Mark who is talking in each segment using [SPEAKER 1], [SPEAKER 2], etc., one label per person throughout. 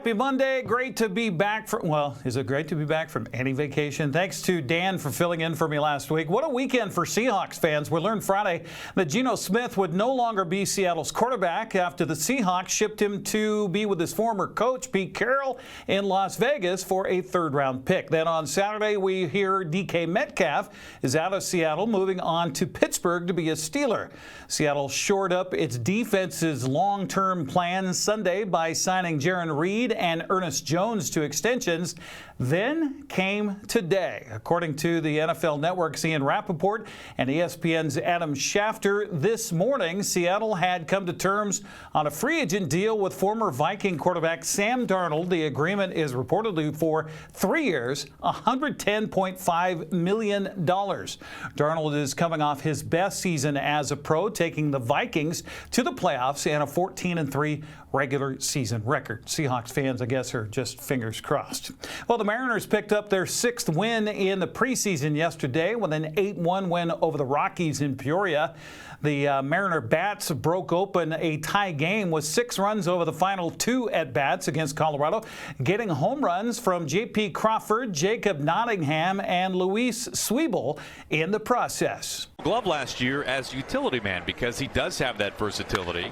[SPEAKER 1] Happy Monday. Great to be back from, well, is it great to be back from any vacation? Thanks to Dan for filling in for me last week. What a weekend for Seahawks fans. We learned Friday that Geno Smith would no longer be Seattle's quarterback after the Seahawks shipped him to be with his former coach, Pete Carroll, in Las Vegas for a third-round pick. Then on Saturday, we hear D.K. Metcalf is out of Seattle, moving on to Pittsburgh to be a Steeler. Seattle shored up its defense's long-term plan Sunday by signing Jaron Reed and Ernest Jones to extensions. Then came today. According to the NFL Network's Ian Rappaport and ESPN's Adam Schefter, this morning Seattle had come to terms on a free agent deal with former Viking quarterback Sam Darnold. The agreement is reportedly for 3 years, $110.5 million. Darnold is coming off his best season as a pro, taking the Vikings to the playoffs and a 14-3 regular season record. Seahawks fans, I guess, are just fingers crossed. Well, the Mariners picked up their 6th win in the preseason yesterday with an 8-1 win over the Rockies in Peoria. The Mariner bats broke open a tie game with 6 runs over the final 2 at-bats against Colorado, getting home runs from J.P. Crawford, Jacob Nottingham, and Luis Sweeble in the process.
[SPEAKER 2] Glove last year as utility man because he does have that versatility.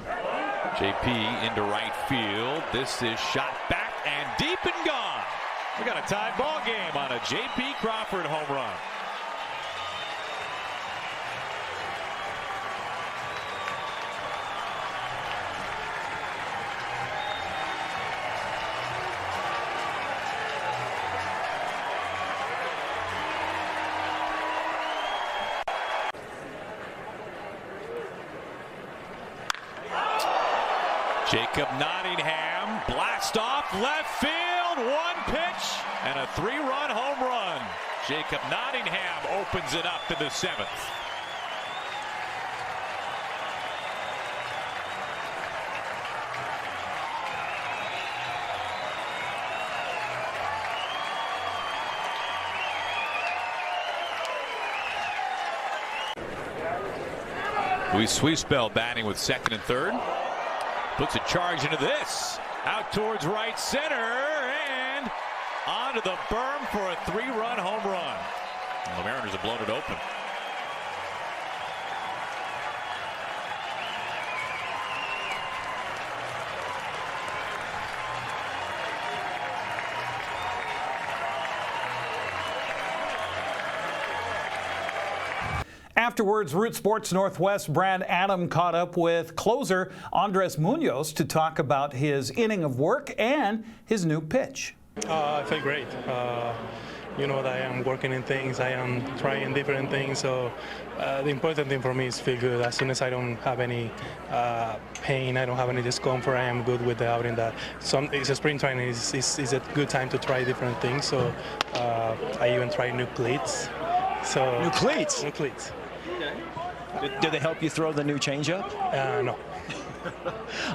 [SPEAKER 2] JP into right field. This is shot back and deep and gone. We got a tied ball game on a JP Crawford home run. Jacob Nottingham, blast off left field, 1 pitch, and a 3-run home run. Jacob Nottingham opens it up to the 7th. Luis Sweeble batting with 2nd and 3rd. Puts a charge into this. Out towards right center and onto the berm for a 3-run home run. And the Mariners have blown it open.
[SPEAKER 1] Afterwards, Root Sports Northwest Brad Adam caught up with closer Andres Munoz to talk about his inning of work and his new pitch.
[SPEAKER 3] I feel great. You know that I am working in things, I am trying different things, so the important thing for me is feel good. As soon as I don't have any pain, I don't have any discomfort, I am good with the outing. That it's a spring training, is a good time to try different things, so I even try new cleats. So
[SPEAKER 4] New cleats?
[SPEAKER 3] New cleats.
[SPEAKER 4] Okay. Did they help you throw the new changeup?
[SPEAKER 3] No.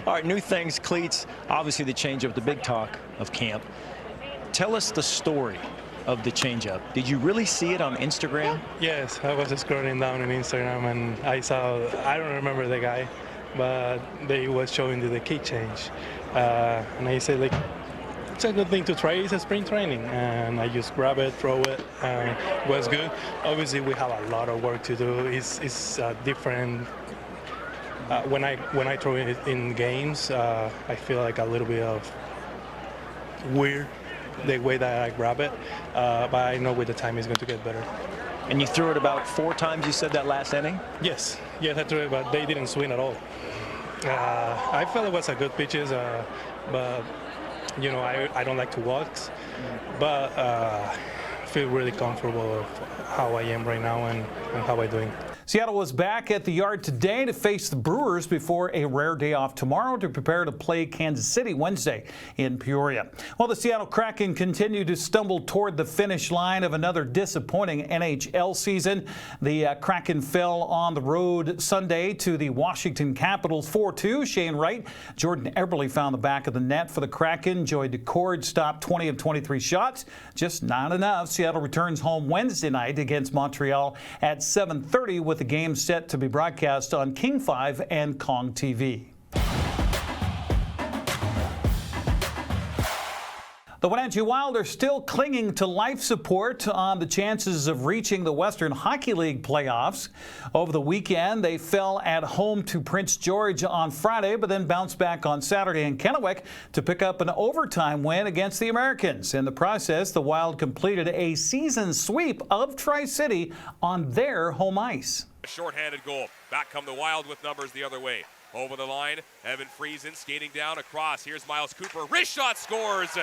[SPEAKER 4] All right, new things, cleats, obviously the changeup, the big talk of camp. Tell us the story of the changeup. Did you really see it on Instagram?
[SPEAKER 3] Yes, I was scrolling down on Instagram and I saw, I don't remember the guy, but they was showing the kick change. And I said, like, it's a good thing to try. It's a spring training, and I just grab it, throw it, and it was good. Obviously, we have a lot of work to do. It's different. When I throw it in games, I feel like a little bit of weird the way that I grab it, but I know with the time it's going to get better.
[SPEAKER 4] And you threw it about 4 times, you said, that last inning?
[SPEAKER 3] Yes, I threw it, but they didn't swing at all. I felt it was a good pitches, but you know, I don't like to walk, but I feel really comfortable of how I am right now and how I'm doing.
[SPEAKER 1] Seattle was back at the Yard today to face the Brewers before a rare day off tomorrow to prepare to play Kansas City Wednesday in Peoria. Well, the Seattle Kraken continue to stumble toward the finish line of another disappointing NHL season. The Kraken fell on the road Sunday to the Washington Capitals 4-2. Shane Wright, Jordan Eberle found the back of the net for the Kraken. Joey Decord stopped 20 of 23 shots. Just not enough. Seattle returns home Wednesday night against Montreal at 7:30 with the game set to be broadcast on King 5 and Kong TV. The Wenatchee Wild are still clinging to life support on the chances of reaching the Western Hockey League playoffs. Over the weekend, they fell at home to Prince George on Friday, but then bounced back on Saturday in Kennewick to pick up an overtime win against the Americans. In the process, the Wild completed a season sweep of Tri-City on their home ice.
[SPEAKER 5] A shorthanded goal. Back come the Wild with numbers the other way. Over the line, Evan Friesen skating down across. Here's Miles Cooper. Wrist shot scores.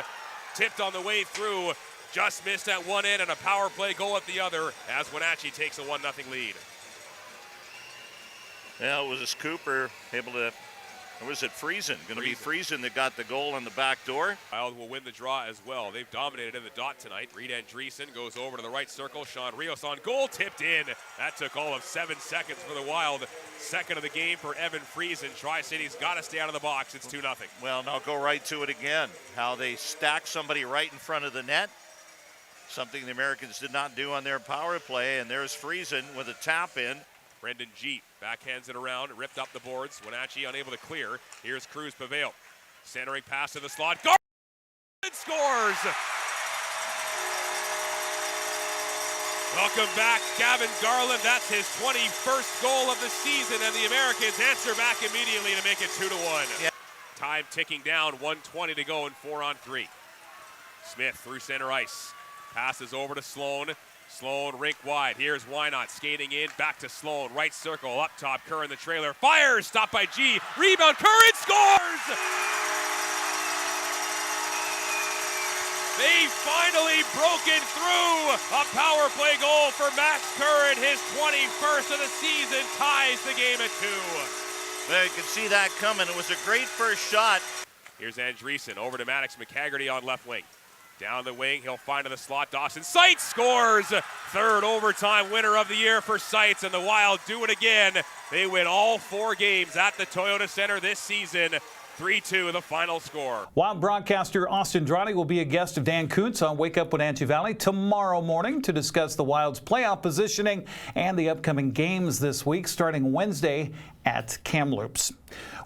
[SPEAKER 5] Tipped on the way through, just missed at one end, and a power play goal at the other as Wenatchee takes a 1-0 lead.
[SPEAKER 6] Yeah, it was Cooper able to, or was it Friesen? Going to be Friesen that got the goal on the back door.
[SPEAKER 5] Wild will win the draw as well. They've dominated in the dot tonight. Reed Andreessen goes over to the right circle. Sean Rios on goal, tipped in. That took all of 7 seconds for the Wild. Second of the game for Evan Friesen. Tri-City's got to stay out of the box. It's 2-0.
[SPEAKER 6] Well, now go right to it again. How they stack somebody right in front of the net. Something the Americans did not do on their power play. And there's Friesen with a tap in.
[SPEAKER 5] Brendan Jeet backhands it around, ripped up the boards. Wenatchee unable to clear. Here's Cruz Pavel. Centering pass to the slot. Garland scores! Welcome back, Gavin Garland. That's his 21st goal of the season, and the Americans answer back immediately to make it 2-1.
[SPEAKER 6] Yeah.
[SPEAKER 5] Time ticking down, 1:20 to go in 4-on-3. Smith through center ice. Passes over to Sloan. Sloan rink wide. Here's Wynot skating in. Back to Sloan. Right circle. Up top. Kerr in the trailer. Fires. Stopped by G. Rebound. Curran scores! They finally broken through. A power play goal for Max Curran. His 21st of the season ties the game at 2.
[SPEAKER 6] Well, you can see that coming. It was a great first shot.
[SPEAKER 5] Here's Andreessen over to Maddox McHaggerty on left wing. Down the wing, he'll find to the slot. Dawson Seitz scores! Third overtime winner of the year for Seitz, and the Wild do it again. They win all 4 games at the Toyota Center this season. 3-2 the final score.
[SPEAKER 1] Wild broadcaster Austin Droney will be a guest of Dan Kuntz on Wake Up Wenatchee Valley tomorrow morning to discuss the Wild's playoff positioning and the upcoming games this week, starting Wednesday at Kamloops.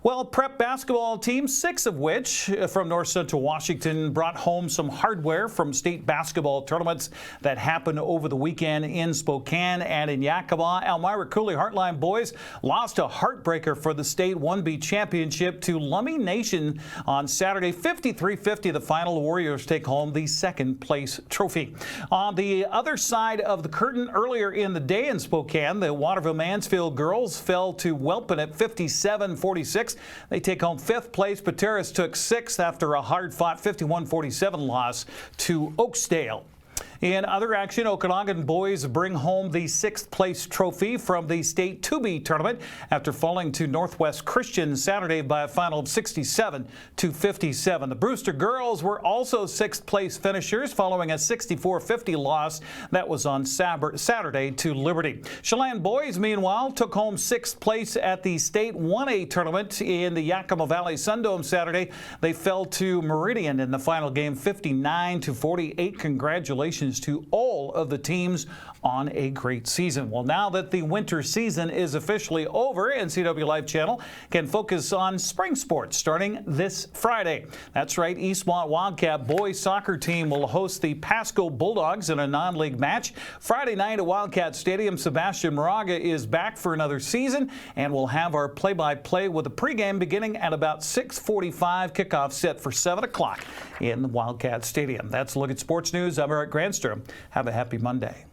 [SPEAKER 1] Well, prep basketball teams, 6 of which from North Central Washington, brought home some hardware from state basketball tournaments that happened over the weekend in Spokane and in Yakima. Elmira Cooley Heartline boys lost a heartbreaker for the state 1B championship to Lummi Nation on Saturday, 53-50. The final, Warriors take home the second place trophy. On the other side of the curtain, earlier in the day in Spokane, the Waterville Mansfield girls fell to Welpin at 57-46. They take home 5th place. Pateras took 6th after a hard-fought 51-47 loss to Oakesdale. In other action, Okanagan boys bring home the 6th place trophy from the state 2B tournament after falling to Northwest Christian Saturday by a final of 67-57. The Brewster girls were also 6th place finishers following a 64-50 loss that was on Saturday to Liberty. Chelan boys, meanwhile, took home 6th place at the state 1A tournament in the Yakima Valley Sundome Saturday. They fell to Meridian in the final game 59-48. Congratulations to all of the teams on a great season. Well, now that the winter season is officially over, NCWLIFE Channel can focus on spring sports starting this Friday. That's right, Eastmont Wildcat boys soccer team will host the Pasco Bulldogs in a non-league match Friday night at Wildcat Stadium. Sebastian Moraga is back for another season, and we'll have our play-by-play with a pregame beginning at about 6:45. Kickoff set for 7 o'clock in the Wildcat Stadium. That's a look at sports news. I'm Eric Granstrom. Have a happy Monday.